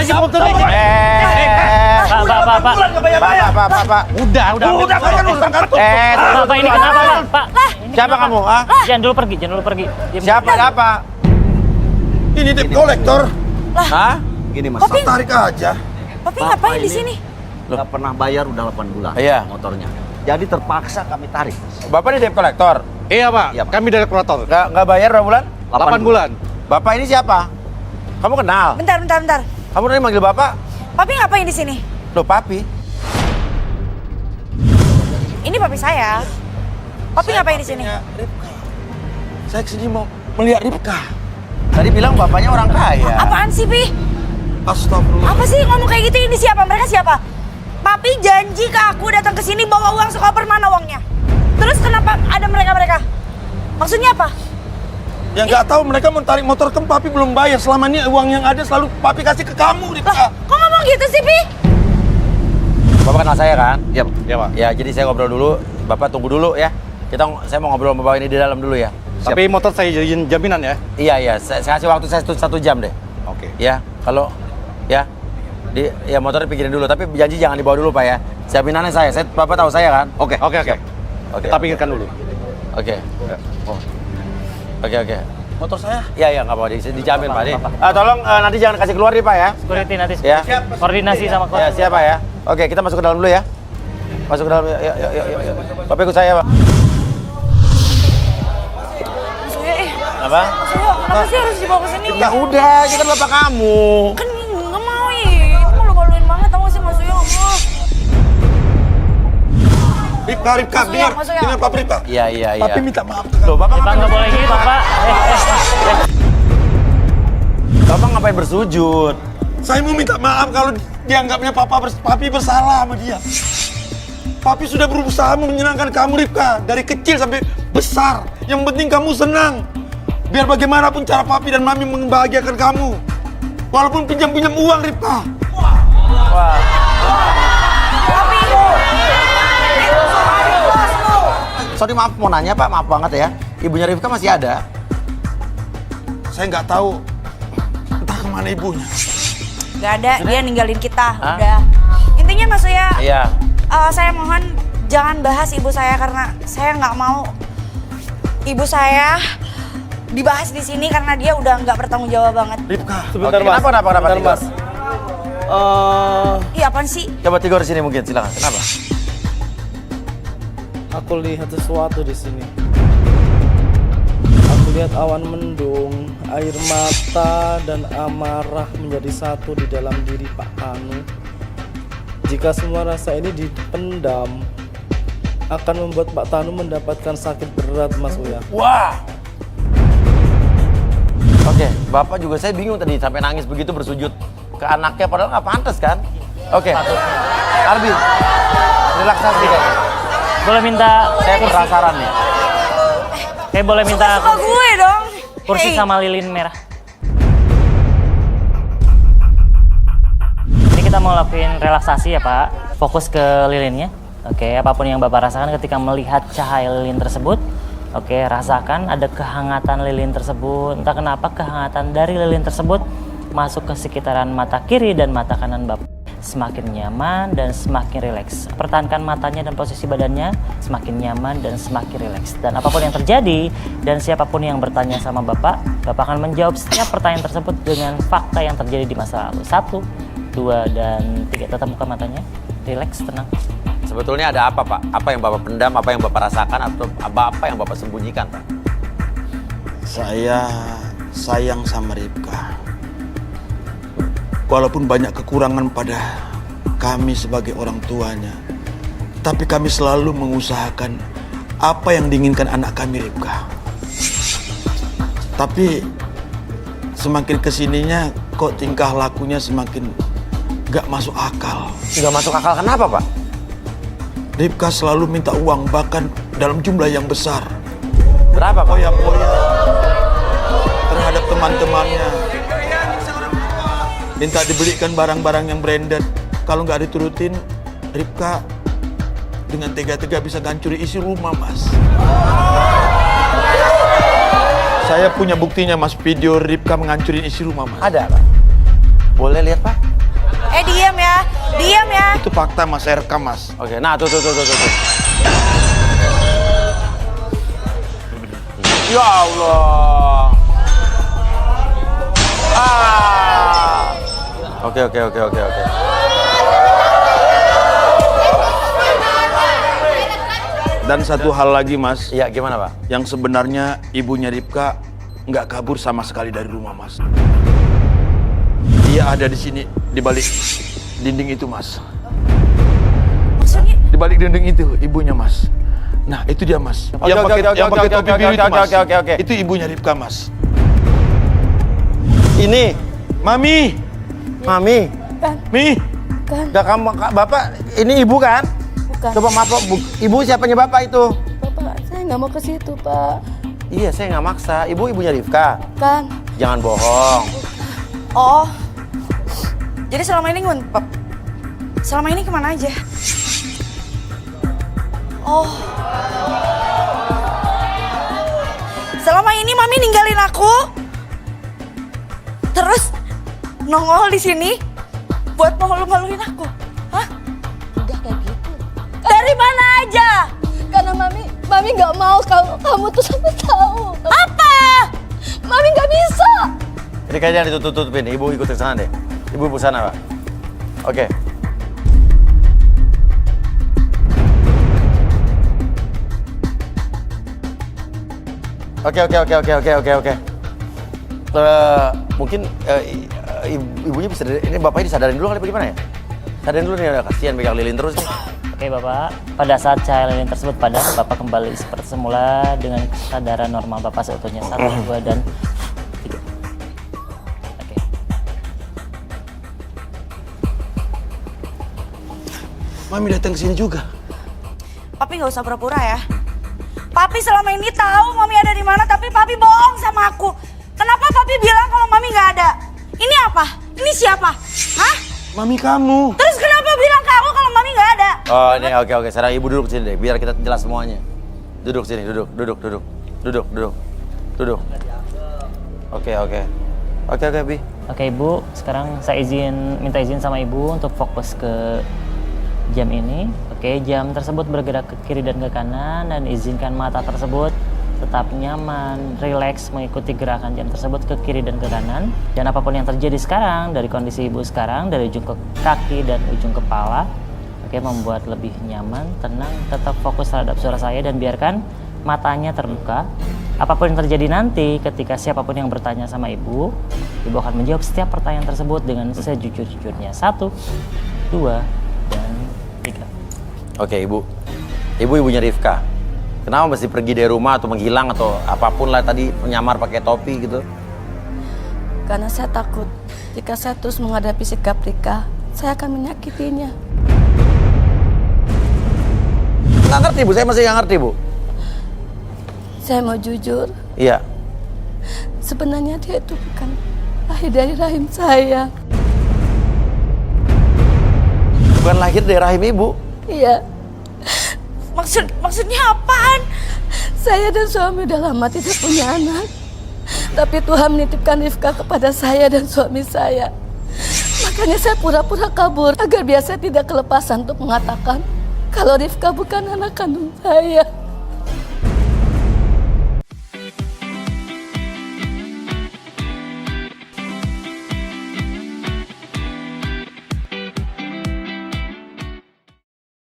lagi motornya. Pak. Udah. Bapak ini kenapa, Pak? Siapa kamu? Jangan dulu pergi. Siapa? Apa? Ini debt collector. Hah? Gini mas, Papi tarik aja. Papi ngapain di sini? nggak pernah bayar udah 8 bulan Iya. motornya. Jadi terpaksa kami tarik. Bapak ini debt collector. Iya Pak, Iya, Pak. kami dari operator. Nggak bayar berapa bulan? 8 bulan. Bapak ini siapa? Kamu kenal? Bentar. Kamu tadi manggil bapak? Papi ngapain di sini? Loh, papi. Ini papi saya. Papi ngapain di sini? Saya kesini mau melihat Ripka. Tadi bilang bapaknya orang kaya. Apaan sih, Pi? Astagfirullah. Apa sih ngomong kayak gitu? Ini siapa? Mereka siapa? Papi janji ke aku datang ke sini bawa uang sekoper, mana uangnya? Terus kenapa ada mereka? Maksudnya apa? Yang nggak tahu mereka mau tarik motor ke papi belum bayar. Selama ini uang yang ada selalu papi kasih ke kamu, Ripka. Kok ngomong gitu sih, Pi? Bapak kenal saya kan? Iya, Iya Pak. Ya, jadi saya ngobrol dulu. Bapak tunggu dulu ya. Saya mau ngobrol sama bapak ini di dalam dulu ya. Tapi motor saya jadiin jaminan ya. Iya. Saya kasih waktu saya 1 jam deh. Oke. Ya, kalau ya ya motornya pikirin dulu. Tapi janji jangan dibawa dulu Pak ya. Jaminannya saya. Bapak tahu saya kan? Oke. Oke. Kita pikirkan dulu. Oke. Oh. Oke. Motor saya? Iya, nggak apa-apa. Dijamin Pak. Tolong nanti jangan kasih keluar nih Pak ya. Security nanti Ya. koordinasi sama Ya, siapa ya? Oke, kita masuk ke dalam dulu ya. Masuk ke dalam. Yuk. Bapak ikut saya, Pak. Apa? Kenapa sih harus dibawa ke sini? Ya udah, kita kan bapak kamu. Kan nggak mau ya. Itu malu-maluin banget, tau gak sih Mas Uyo? Nggak mau. Ripka, dengar. Mas Uyo. Dengar Pak Ripka. Iya. Papi minta maaf. Loh, Bapak Pak nggak boleh gitu, Pak. Bapak ngapain bersujud? Saya mau minta maaf kalau dianggapnya papi bersalah sama dia. Papi sudah berusaha menyenangkan kamu, Ripka. Dari kecil sampai besar. Yang penting kamu senang. Biar bagaimanapun cara papi dan mami membahagiakan kamu. Walaupun pinjam-pinjam uang, Ripka. Wah. Sorry, maaf mau nanya Pak, maaf banget ya. Ibunya Rifka masih ada? Saya nggak tahu entah kemana ibunya. Nggak ada, dia ninggalin kita. Hah? Udah. Intinya Mas Uyo, Iya. saya mohon jangan bahas ibu saya karena saya nggak mau ibu saya dibahas di sini karena dia udah nggak bertanggung jawab banget. Ripka. Sebentar, Mas. Kenapa, Mas? Iya apaan sih? Coba Tigor sini mungkin, silakan. Kenapa? Aku lihat sesuatu di sini. Aku lihat awan mendung, air mata dan amarah menjadi satu di dalam diri Pak Tanu. Jika semua rasa ini dipendam, akan membuat Pak Tanu mendapatkan sakit berat, Mas Uya. Wah. Oke, Bapak juga saya bingung tadi sampai nangis begitu bersujud ke anaknya padahal nggak pantas kan? Oke. Arbi, relaksasi kayaknya. Boleh minta Saya penasaran nih. Kayak boleh minta Suka gue dong. kursi Hey. sama lilin merah. Ini kita mau lakuin relaksasi ya Pak. Fokus ke lilinnya. Oke, apapun yang Bapak rasakan ketika melihat cahaya lilin tersebut. Oke, rasakan ada kehangatan lilin tersebut. Entah kenapa kehangatan dari lilin tersebut masuk ke sekitaran mata kiri dan mata kanan Bapak. Semakin nyaman dan semakin rileks. Pertahankan matanya dan posisi badannya semakin nyaman dan semakin rileks. Dan apapun yang terjadi dan siapapun yang bertanya sama Bapak akan menjawab setiap pertanyaan tersebut dengan fakta yang terjadi di masa lalu. 1, 2, dan 3. Tetap buka matanya. Rileks, tenang. Sebetulnya ada apa Pak? Apa yang Bapak pendam, apa yang Bapak rasakan, atau apa yang Bapak sembunyikan Pak? Saya sayang sama Ripka. Walaupun banyak kekurangan pada kami sebagai orang tuanya, tapi kami selalu mengusahakan apa yang diinginkan anak kami, Ripka. Tapi semakin kesininya kok tingkah lakunya semakin gak masuk akal. Nggak masuk akal kenapa Pak? Ripka selalu minta uang, bahkan dalam jumlah yang besar. Berapa Pak? Poya-poya terhadap teman-temannya. Minta dibelikan barang-barang yang branded. Kalau nggak diturutin, Ripka dengan tega-tega bisa gancurin isi rumah, Mas. Saya punya buktinya, Mas. Video Ripka menghancurin isi rumah, Mas. Ada Pak? Boleh lihat Pak? Itu fakta mas, saya rekam mas. Oke, nah tuh. Ya Allah. Oke. Dan satu hal lagi mas, Iya, gimana Pak? yang sebenarnya ibunya Ripka nggak kabur sama sekali dari rumah mas. Dia ada di sini, di balik dinding itu mas. Maksudnya? Di balik dinding itu ibunya mas. Nah itu dia mas. Yang pakai topi biru itu mas. Oke. Itu ibunya Ripka mas. Ini, Mami, Mami. Mi. Gak kamu, Bapak, ini Ibu kan? Bukan. Coba maaf, Ibu siapanya Bapak itu? Bapak, saya nggak mau ke situ, Pak. Iya, saya nggak maksa. Ibu ibunya Rifka. Kan, Jangan bohong. Oh. Jadi selama ini ngumpet. Selama ini kemana aja? Oh. Selama ini Mami ninggalin aku. Terus nongol di sini buat malu-maluin aku. Hah? udah kayak gitu. Dari mana aja? Karena Mami nggak mau kamu tuh sampai tahu. Apa? Mami nggak bisa. Jadi kayaknya ditutup-tutupin. Ibu ikut ke sana deh. Ibu ke sana, Pak. Oke. Oke. Mungkin ibunya bisa, ini bapaknya disadarin dulu kali bagaimana ya? Sadarin dulu nih, udah kasihan pegang lilin terus nih. Oke Bapak, pada saat cahaya lilin tersebut padam, Bapak kembali seperti semula dengan kesadaran normal Bapak seutuhnya 1, 2, dan 3. Oke. Mami datang ke sini juga. Papi nggak usah pura-pura ya. Papi selama ini tahu Mami ada di mana, tapi Papi bohong sama aku. Kenapa Papi bilang kalau Mami nggak ada? Ini apa? Ini siapa? Hah? Mami kamu. Terus kenapa bilang ke aku kalau Mami nggak ada? Oh ini oke. Sekarang ibu duduk sini deh, biar kita jelas semuanya. Duduk sini, duduk. Oke, Bi. Oke Ibu, sekarang saya minta izin sama Ibu untuk fokus ke jam ini. Oke, jam tersebut bergerak ke kiri dan ke kanan, dan izinkan mata tersebut tetap nyaman, rileks mengikuti gerakan jam tersebut ke kiri dan ke kanan. Dan apapun yang terjadi sekarang, dari kondisi Ibu sekarang, dari ujung ke kaki dan ujung kepala, oke, membuat lebih nyaman, tenang, tetap fokus terhadap suara saya dan biarkan matanya terbuka. Apapun yang terjadi nanti, ketika siapapun yang bertanya sama Ibu akan menjawab setiap pertanyaan tersebut dengan sejujur-jujurnya. 1, 2, dan 3. Oke, ibunya Rifka. Kenapa mesti pergi dari rumah atau menghilang atau apapun lah tadi, menyamar pakai topi gitu? Karena saya takut jika saya terus menghadapi sikap Rika, saya akan menyakitinya. Nggak ngerti Bu, saya masih nggak ngerti Bu. Saya mau jujur, Iya. sebenarnya dia itu bukan lahir dari rahim saya. Bukan lahir dari rahim Ibu. Iya, Maksudnya apaan? saya dan suami udah lama tidak punya anak. Tapi Tuhan menitipkan Rifka kepada saya dan suami saya. Makanya saya pura-pura kabur agar biasa tidak kelepasan untuk mengatakan kalau Rifka bukan anak kandung saya.